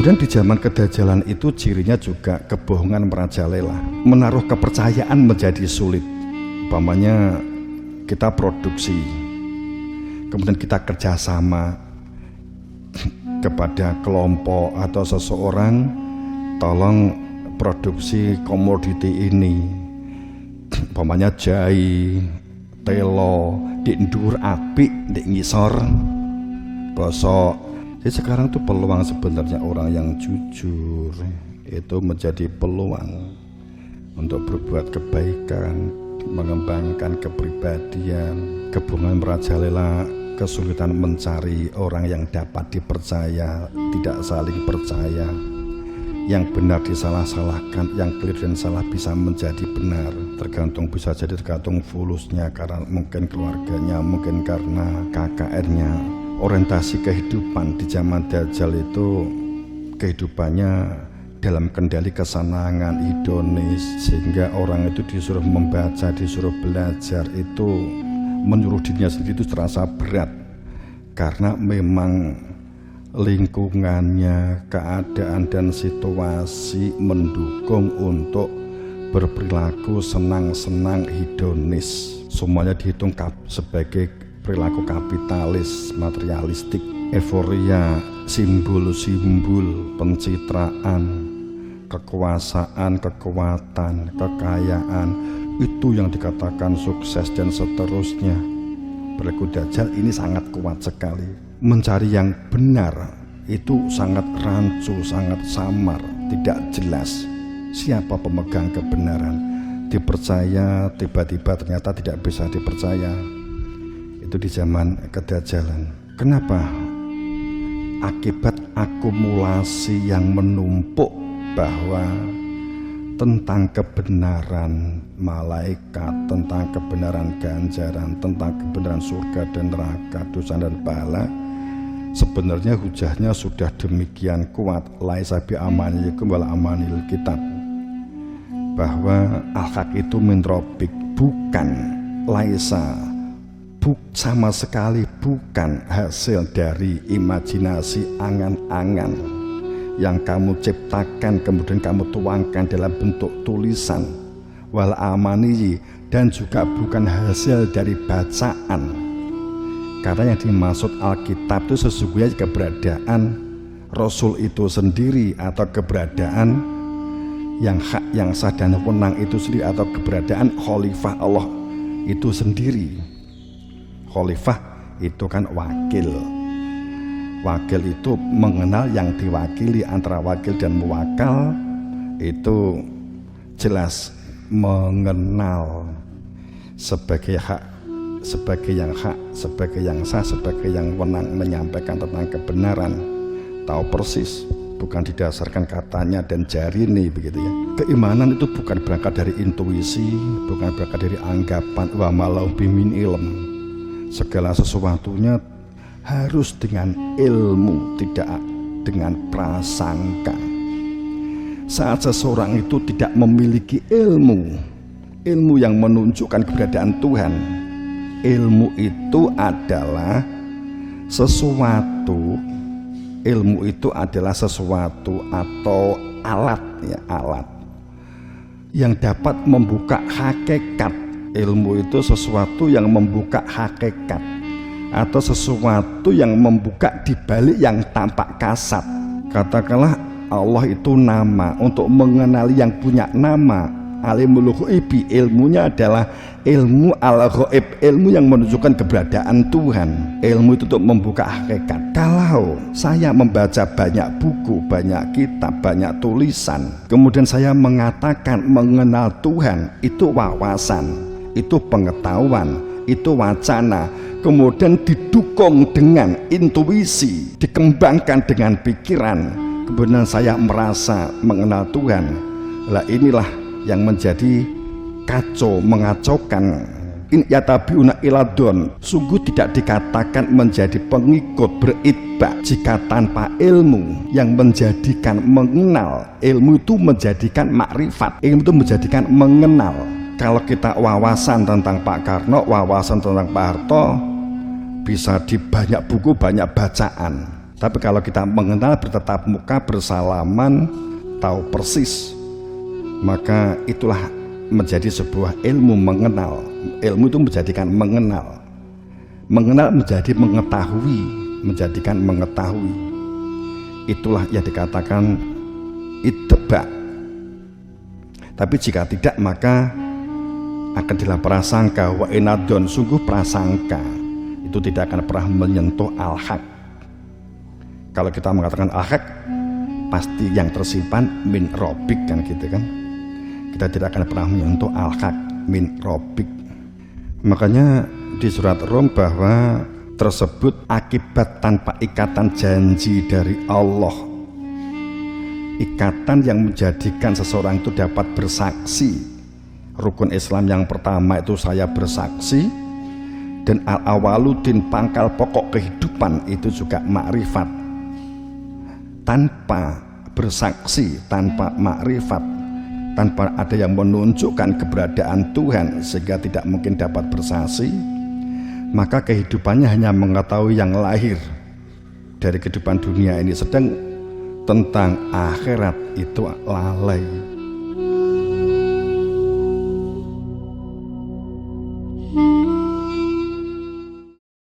Kemudian di zaman kedajalan itu cirinya juga kebohongan merajalela, menaruh kepercayaan menjadi sulit. Umpamanya kita produksi, kemudian kita kerjasama kepada kelompok atau seseorang, tolong produksi komoditi ini, umpamanya jahe, telo, di ndur apik, di ngisor bosok. Jadi sekarang tuh peluang sebenarnya orang yang jujur itu menjadi peluang untuk berbuat kebaikan, mengembangkan kepribadian. Kebohongan merajalela, kesulitan mencari orang yang dapat dipercaya, tidak saling percaya, yang benar disalah-salahkan, yang clear dan salah bisa menjadi benar, bisa jadi tergantung fulusnya, karena mungkin keluarganya, mungkin karena KKR-nya. Orientasi kehidupan di zaman Dajjal itu kehidupannya dalam kendali kesenangan hedonis, sehingga orang itu disuruh membaca, disuruh belajar itu menyuruh dirinya sendiri itu terasa berat, karena memang lingkungannya, keadaan dan situasi mendukung untuk berperilaku senang-senang hedonis. Semuanya dihitung sebagai perilaku kapitalis, materialistik, euforia, simbol-simbol, pencitraan, kekuasaan, kekuatan, kekayaan, itu yang dikatakan sukses dan seterusnya. Perilaku Dajjal ini sangat kuat sekali. Mencari yang benar itu sangat rancu, sangat samar, tidak jelas siapa pemegang kebenaran. Dipercaya, tiba-tiba ternyata tidak bisa dipercaya. Itu di zaman kedajalan. Kenapa? Akibat akumulasi yang menumpuk, bahwa tentang kebenaran malaikat, tentang kebenaran ganjaran, tentang kebenaran surga dan neraka, dosa dan pahala, sebenarnya hujahnya sudah demikian kuat. Laisa bi amaniyikum wala amanil kitab, bahwa al-haq itu min rabbik, bukan laisa, sama sekali bukan hasil dari imajinasi, angan-angan yang kamu ciptakan kemudian kamu tuangkan dalam bentuk tulisan, wal amaniyi, dan juga bukan hasil dari bacaan. Karena yang dimaksud Alkitab itu sesungguhnya keberadaan Rasul itu sendiri, atau keberadaan yang hak, yang sah dan wenang itu sendiri, atau keberadaan Khalifah Allah itu sendiri. Khalifah itu kan wakil. Wakil itu mengenal yang diwakili, antara wakil dan muwakal itu jelas mengenal sebagai hak, sebagai yang hak, sebagai yang sah, sebagai yang wenang menyampaikan tentang kebenaran. Tahu persis, bukan didasarkan katanya dan jari ini, begitu ya. Keimanan itu bukan berangkat dari intuisi, bukan berangkat dari anggapan wa malau bimin ilm. Segala sesuatunya harus dengan ilmu, tidak dengan prasangka. Saat seseorang itu tidak memiliki ilmu yang menunjukkan keberadaan Tuhan, ilmu itu adalah sesuatu, ilmu itu adalah sesuatu atau alat, ya, alat yang dapat membuka hakikat. Ilmu itu sesuatu yang membuka hakikat, atau sesuatu yang membuka di balik yang tampak kasat. Katakanlah Allah itu nama, untuk mengenali yang punya nama. Alimul ghaibi, ilmunya adalah ilmu al-ghaib, ilmu yang menunjukkan keberadaan Tuhan. Ilmu itu untuk membuka hakikat. Kalau saya membaca banyak buku, banyak kitab, banyak tulisan, kemudian saya mengatakan mengenal Tuhan, itu wawasan, itu pengetahuan, itu wacana, kemudian didukung dengan intuisi, dikembangkan dengan pikiran, kemudian saya merasa mengenal Tuhan. Lah inilah yang menjadi kacau, mengacaukan. In yatabiuna iladon, sungguh tidak dikatakan menjadi pengikut beritbak jika tanpa ilmu yang menjadikan mengenal. Ilmu itu menjadikan makrifat, ilmu itu menjadikan mengenal. Kalau kita wawasan tentang Pak Karno, wawasan tentang Pak Harto, bisa di banyak buku, banyak bacaan. Tapi kalau kita mengenal, bertatap muka, bersalaman, tahu persis, maka itulah menjadi sebuah ilmu mengenal. Ilmu itu menjadikan mengenal. Mengenal menjadi mengetahui, menjadikan mengetahui. Itulah yang dikatakan ittiba. Tapi jika tidak, maka akan dilakukan prasangka. Wa inadon, sungguh prasangka itu tidak akan pernah menyentuh al-haq. Kalau kita mengatakan al-haq, pasti yang tersimpan min robik, kan gitu kan. Kita tidak akan pernah menyentuh al-haq min robik. Makanya di surat Rum bahwa tersebut akibat tanpa ikatan janji dari Allah. Ikatan yang menjadikan seseorang itu dapat bersaksi. Rukun Islam yang pertama itu saya bersaksi, dan al-awaluddin, pangkal pokok kehidupan, itu juga makrifat. Tanpa bersaksi, tanpa makrifat, tanpa ada yang menunjukkan keberadaan Tuhan sehingga tidak mungkin dapat bersaksi, maka kehidupannya hanya mengetahui yang lahir dari kehidupan dunia ini, sedang tentang akhirat itu lalai.